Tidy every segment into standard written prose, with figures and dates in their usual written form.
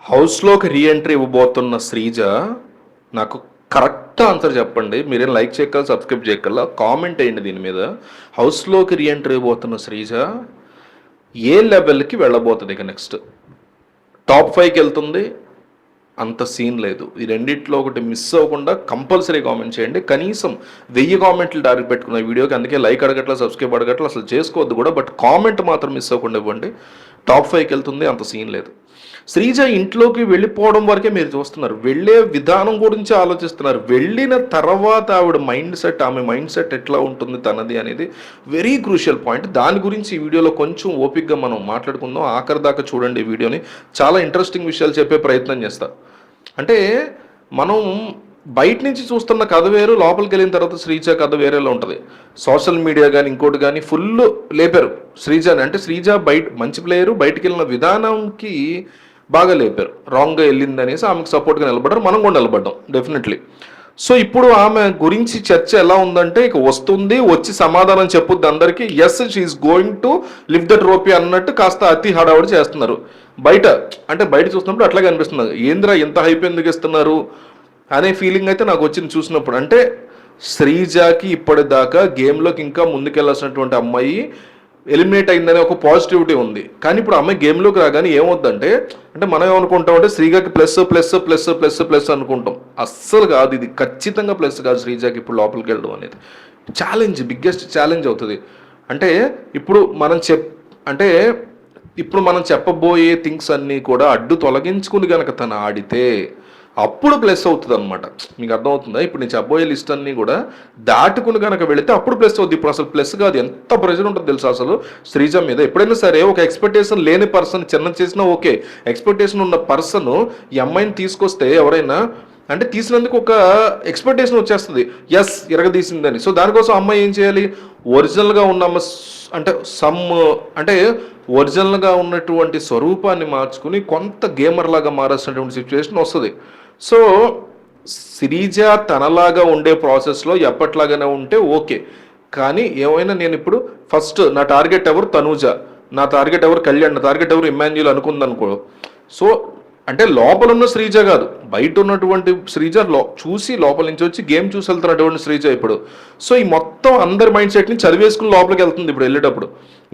హౌస్లోకి రీఎంట్రీ ఇవ్వబోతున్న శ్రీజ నాకు correct answer చెప్పండి. మీరేం లైక్ చేయగల సబ్స్క్రైబ్ చేయగల కామెంట్ వేయండి దీని మీద. హౌస్లోకి రీఎంట్రీ ఇవ్వబోతున్న శ్రీజ ఏ లెవెల్కి వెళ్ళబోతుంది? ఇక నెక్స్ట్ టాప్ 5కి వెళ్తుంది, అంత సీన్ లేదు. ఈ రెండిట్లో ఒకటి మిస్ అవ్వకుండా కంపల్సరీ కామెంట్ చేయండి. కనీసం 1000 కామెంట్లు టార్గెట్ పెట్టుకున్న వీడియోకి, అందుకే లైక్ అడగట్లా, సబ్స్క్రైబ్ అడగట్లా, అసలు చేసుకోవద్దు కూడా. బట్ కామెంట్ మాత్రం మిస్ అవ్వకుండా ఇవ్వండి. టాప్ 5కి వెళ్తుంది, అంత సీన్ లేదు. శ్రీజ ఇంట్లోకి వెళ్ళిపోవడం వరకే మీరు చూస్తున్నారు, వెళ్ళే విధానం గురించి ఆలోచిస్తున్నారు. వెళ్ళిన తర్వాత ఆవిడ మైండ్ సెట్, ఆమె మైండ్ సెట్ ఎట్లా ఉంటుంది తనది అనేది వెరీ క్రూషియల్ పాయింట్. దాని గురించి ఈ వీడియోలో కొంచెం ఓపిక్గా మనం మాట్లాడుకుందాం. ఆఖరి దాకా చూడండి ఈ వీడియోని, చాలా ఇంట్రెస్టింగ్ విషయాలు చెప్పే ప్రయత్నం చేస్తా. అంటే మనం బయట నుంచి చూస్తున్న కథ వేరు, లోపలికి వెళ్ళిన తర్వాత శ్రీజ కథ వేరేలా ఉంటుంది. సోషల్ మీడియా కానీ ఇంకోటి కానీ ఫుల్ లేపారు శ్రీజని. అంటే శ్రీజ బయట మంచి ప్లేయరు, బయటికి వెళ్ళిన విధానంకి బాగా లేపారు. రాంగ్గా వెళ్ళింది అనేసి ఆమెకు సపోర్ట్గా నిలబడ్డారు, మనం కూడా నిలబడ్డాం డెఫినెట్లీ. సో ఇప్పుడు ఆమె గురించి చర్చ ఎలా ఉందంటే, ఇక వస్తుంది, వచ్చి సమాధానం చెప్పుద్ది అందరికీ. Yes she is going to live the trophy అన్నట్టు కాస్త అతి హడావుడి చేస్తున్నారు బయట. అంటే బయట చూసినప్పుడు అట్లాగే అనిపిస్తుంది, ఏంద్రా ఇంత హైప్ ఎందుకు ఇస్తున్నారు అనే ఫీలింగ్ అయితే నాకు వచ్చింది చూసినప్పుడు. అంటే శ్రీజాకి ఇప్పటిదాకా గేమ్లోకి ఇంకా ముందుకెళ్లాల్సినటువంటి అమ్మాయి ఎలిమినేట్ అయిందనే ఒక పాజిటివిటీ ఉంది. కానీ ఇప్పుడు అమ్మాయి గేమ్లోకి రాగానే ఏమవుద్దంటే, అంటే మనం ఏమనుకుంటాం అంటే శ్రీజాకి plus plus plus plus plus అనుకుంటాం. అస్సలు కాదు, ఇది ఖచ్చితంగా ప్లస్ కాదు. శ్రీజాకి ఇప్పుడు లోపలికి వెళ్ళడం అనేది ఛాలెంజ్, బిగ్గెస్ట్ ఛాలెంజ్ అవుతుంది. అంటే ఇప్పుడు మనం చెప్పబోయే థింగ్స్ అన్నీ కూడా అడ్డు తొలగించుకుని కనుక తను ఆడితే అప్పుడు ప్లస్ అవుతుంది అనమాట. మీకు అర్థమవుతుందా? ఇప్పుడు నేను చెప్పబోయే లిస్ట్ అన్నీ కూడా దాటుకుని కనుక వెళితే అప్పుడు ప్లస్ అవుతుంది. ఇప్పుడు అసలు ప్లస్ కాదు, ఎంత ప్రెషర్ ఉంటుంది తెలుసు అసలు శ్రీజ మీద. ఎప్పుడైనా సరే ఒక ఎక్స్పెక్టేషన్ లేని పర్సన్ చిన్న చేసినా ఓకే, ఎక్స్పెక్టేషన్ ఉన్న పర్సన్ ఈ అమ్మాయిని తీసుకొస్తే ఎవరైనా అంటే తీసినందుకు ఒక ఎక్స్పెక్టేషన్ వచ్చేస్తుంది, ఎస్ ఇరగదీసిందని. సో దానికోసం అమ్మాయి ఏం చేయాలి? ఒరిజినల్గా ఉన్న అంటే ఒరిజినల్గా ఉన్నటువంటి స్వరూపాన్ని మార్చుకుని కొంత గేమర్ లాగా మారాల్సినటువంటి సిచ్యువేషన్ వస్తుంది. సో శ్రీజ తనలాగా ఉండే ప్రాసెస్లో ఎప్పట్లాగానే ఉంటే ఓకే. కానీ ఏమైనా నేను ఇప్పుడు ఫస్ట్ నా టార్గెట్ ఎవరు తనూజ, నా టార్గెట్ ఎవరు కళ్యాణ్, నా టార్గెట్ ఎవరు ఇమాన్యుల్ అనుకుందనుకో. సో అంటే లోపల ఉన్న శ్రీజ కాదు, బయట ఉన్నటువంటి శ్రీజ చూసి లోపల నుంచి వచ్చి గేమ్ చూసి వెళ్తున్నటువంటి శ్రీజ ఇప్పుడు. సో ఈ మొత్తం అందరి మైండ్ సెట్ని చదివేసుకుని లోపలికి వెళ్తుంది ఇప్పుడు వెళ్ళేటప్పుడు.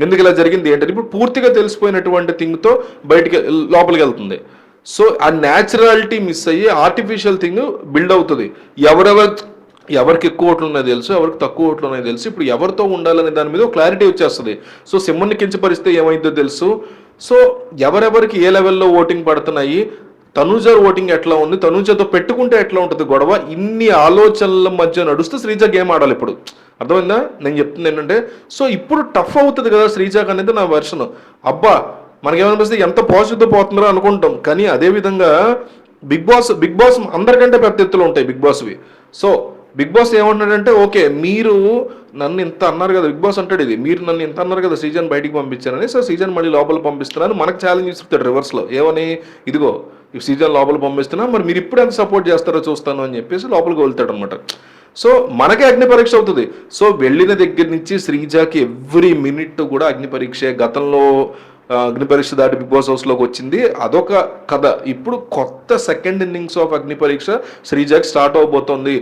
ఎందుకు ఇలా జరిగింది ఏంటంటే ఇప్పుడు పూర్తిగా తెలిసిపోయినటువంటి థింగ్తో బయటికి లోపలికి వెళ్తుంది. సో ఆ న్యాచురాలిటీ మిస్ అయ్యి ఆర్టిఫిషియల్ థింగ్ బిల్డ్ అవుతుంది. ఎవరికి ఎక్కువ ఓట్లు ఉన్నాయో తెలుసు, ఎవరికి తక్కువ ఓట్లు ఉన్నాయో తెలుసు. ఇప్పుడు ఎవరితో ఉండాలనే దాని మీద క్లారిటీ వచ్చేస్తుంది. సో సింహన్ని కించపరిస్తే ఏమైందో తెలుసు. సో ఎవరెవరికి ఏ లెవెల్లో ఓటింగ్ పడుతున్నాయి, తనూజ ఓటింగ్ ఎట్లా ఉంది, తనూజతో పెట్టుకుంటే ఎట్లా ఉంటుంది గొడవ, ఇన్ని ఆలోచనల మధ్య నడుస్తూ శ్రీజ గేమ్ ఆడాలి ఇప్పుడు. అర్థమైందా నేను చెప్తుంది ఏంటంటే? సో ఇప్పుడు టఫ్ అవుతుంది కదా శ్రీజాక్ అనేది నా వెర్షన్. అబ్బా మనకేమనిపిస్తే ఎంత పాజిటివ్తో పోతున్నారో అనుకుంటాం, కానీ అదేవిధంగా బిగ్ బాస్ అందరికంటే పెద్ద ఎత్తులో ఉంటాయి బిగ్ బాస్వి. సో బిగ్ బాస్ ఏమంటున్నాడంటే, ఓకే మీరు నన్ను ఇంత అన్నారు కదా, బిగ్ బాస్ అంటాడు ఇది, మీరు నన్ను ఇంత అన్నారు కదా సీజన్ బయటికి పంపించారని. సో సీజన్ మళ్ళీ లోపల పంపిస్తున్నాను, మనకు ఛాలెంజ్ ఇస్తాడు రివర్స్లో. ఏమని? ఇదిగో ఈ సీజన్ లోపల పంపిస్తున్నా, మరి మీరు ఇప్పుడు ఎంత సపోర్ట్ చేస్తారో చూస్తాను అని చెప్పేసి లోపలికి వెళ్తాడు అనమాట. సో మనకే అగ్ని పరీక్ష అవుతుంది. సో వెళ్ళిన దగ్గర నుంచి శ్రీజాకి ఎవ్రీ మినిట్ కూడా అగ్ని పరీక్ష. గతంలో అగ్ని పరీక్ష దాటి బిగ్ బాస్ హౌస్లోకి వచ్చింది, అదొక కథ. ఇప్పుడు కొత్త సెకండ్ ఇన్నింగ్స్ ఆఫ్ అగ్ని పరీక్ష శ్రీజాకి స్టార్ట్ అవబోతోంది.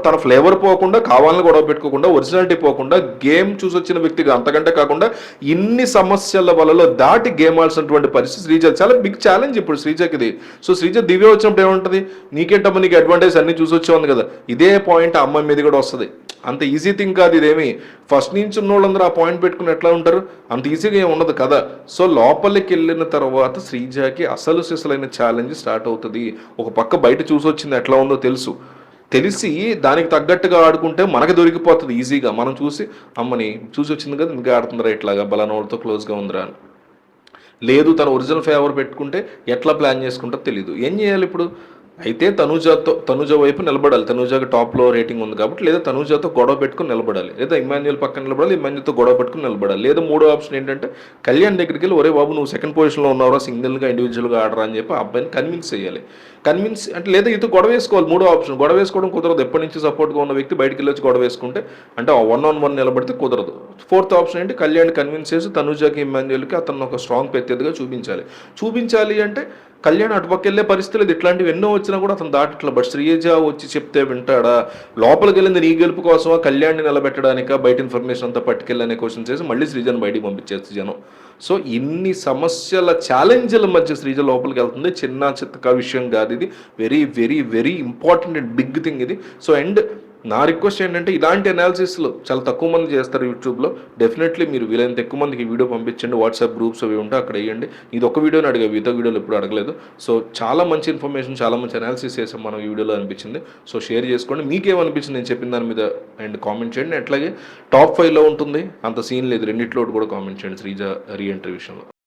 తన ఫ్లేవర్ పోకుండా, కావాలని గొడవ పెట్టుకోకుండా, ఒరిజినాలిటీ పోకుండా, గేమ్ చూసి వచ్చిన వ్యక్తిగా అంతకంటే కాకుండా ఇన్ని సమస్యల వలలో దాటి గేమ్ ఆడాల్సినటువంటి పరిస్థితి శ్రీజ. చాలా బిగ్ ఛాలెంజ్ ఇప్పుడు శ్రీజాకి ఇది. సో శ్రీజ దివ్య వచ్చినప్పుడు ఏముంటుంది, నీకేంటమ్మా నీకు అడ్వాంటేజ్ అన్ని చూసి వచ్చేవాళ్ళు కదా, ఇదే పాయింట్ ఆ అమ్మాయి మీద కూడా వస్తుంది. అంత ఈజీ థింగ్ కాదు ఇదేమి. ఫస్ట్ నుంచి ఉన్న వాళ్ళందరూ ఆ పాయింట్ పెట్టుకుని ఎట్లా ఉంటారు, అంత ఈజీగా ఏమి ఉండదు కదా. సో లోపలికి వెళ్ళిన తర్వాత శ్రీజాకి అసలు సిసలైన ఛాలెంజ్ స్టార్ట్ అవుతుంది. ఒక పక్క బయట చూసి వచ్చింది ఎట్లా ఉందో తెలిసి దానికి తగ్గట్టుగా ఆడుకుంటే మనకు దొరికిపోతుంది ఈజీగా. మనం చూసి అమ్మని చూసి వచ్చింది కదా ఇంకా ఆడుతుందిరా ఇట్లాగా బలానోళ్ళతో క్లోజ్గా ఉందిరా అని. లేదు తన ఒరిజినల్ ఫేవర్ పెట్టుకుంటే ఎట్లా ప్లాన్ చేసుకుంటో తెలియదు. ఏం చేయాలి ఇప్పుడు? అయితే తనూజ వైపు నిలబడాలి. తనూజకి టాప్లో రేటింగ్ ఉంది కాబట్టి, లేదా తనూజతో గొడవ పెట్టుకుని నిలబడాలి, లేదా ఇమాన్యుల్ పక్కన నిలబడాలి, ఇమాన్యుల్తో గొడవ పెట్టుకుని నిలబడాలి. లేదా మూడో ఆప్షన్ ఏంటంటే కళ్యాణ్ దగ్గరికి వెళ్ళి, ఒరే బాబు నువ్వు సెకండ్ పొజిషన్లో ఉన్నావురా, సింగిల్గా ఇండివిజువల్గా ఆడరా అని చెప్పి ఆ అబ్బాయిని కన్విన్స్ చేయాలి. అంటే లేదా ఇది గొడవ వేసుకోవాలి. మూడో ఆప్షన్ గొడవ వేసుకోవడం కుదరదు. ఎప్పటి నుంచి సపోర్ట్గా ఉన్న వ్యక్తి బయటికి వెళ్ళి గొడవ వేసుకుంటే అంటే 1-on-1 నిలబడితే కుదరదు. ఫోర్త్ ఆప్షన్ ఏంటి, కళ్యాణ్ కన్విన్స్ చేసి తనూజకి ఇమాన్యుల్కి అతను ఒక స్ట్రాంగ్ ప్రత్యర్థిగా చూపించాలి అంటే కళ్యాణ్ అటుపక్క వెళ్ళే పరిస్థితి లేదు. ఇట్లాంటివి ఎన్నో వచ్చినా కూడా అతను దాటట్లా. బట్ శ్రీజ వచ్చి చెప్తే వింటాడా? లోపలికి వెళ్ళింది నీ గెలుపు కోసమా, కళ్యాణ్ని నిలబెట్టడానికా, బయట ఇన్ఫర్మేషన్ అంతా పట్టుకెళ్ళనే క్వశ్చన్ చేసి మళ్ళీ శ్రీజను బయటికి పంపించేస్తుంది జనం. సో ఇన్ని సమస్యల ఛాలెంజ్ల మధ్య శ్రీజ లోపలికి వెళ్తుంది. చిన్న చిత్తక విషయం కాదు ఇది. Very very very important and big thing ఇది. సో అండ్ నా రిక్వెస్ట్ ఏంటంటే ఇలాంటి అనాలిసిస్లు చాలా తక్కువ మంది చేస్తారు యూట్యూబ్లో. డెఫినెట్లీ మీరు వీలైనంత ఎక్కువ మందికి ఈ వీడియో పంపించండి. వాట్సాప్ గ్రూప్స్ అవి ఉంటే అక్కడ వేయండి. ఇది ఒక వీడియోని అడిగా, మిగతా వీడియోలు ఎప్పుడు అడగలేదు. సో చాలా మంచి ఇన్ఫర్మేషన్, చాలా మంచి అనాలిసిస్ చేసాం మనం ఈ వీడియోలో అనిపించింది. సో షేర్ చేసుకోండి. మీకేమనిపించింది నేను చెప్పిన దాని మీద అండ్ కామెంట్ చేయండి. అట్లాగే టాప్ 5లో ఉంటుంది, అంత సీన్ లేదు రెండిట్లో కూడా కామెంట్ చేయండి శ్రీజ రీఎంట్రీ విషయంలో.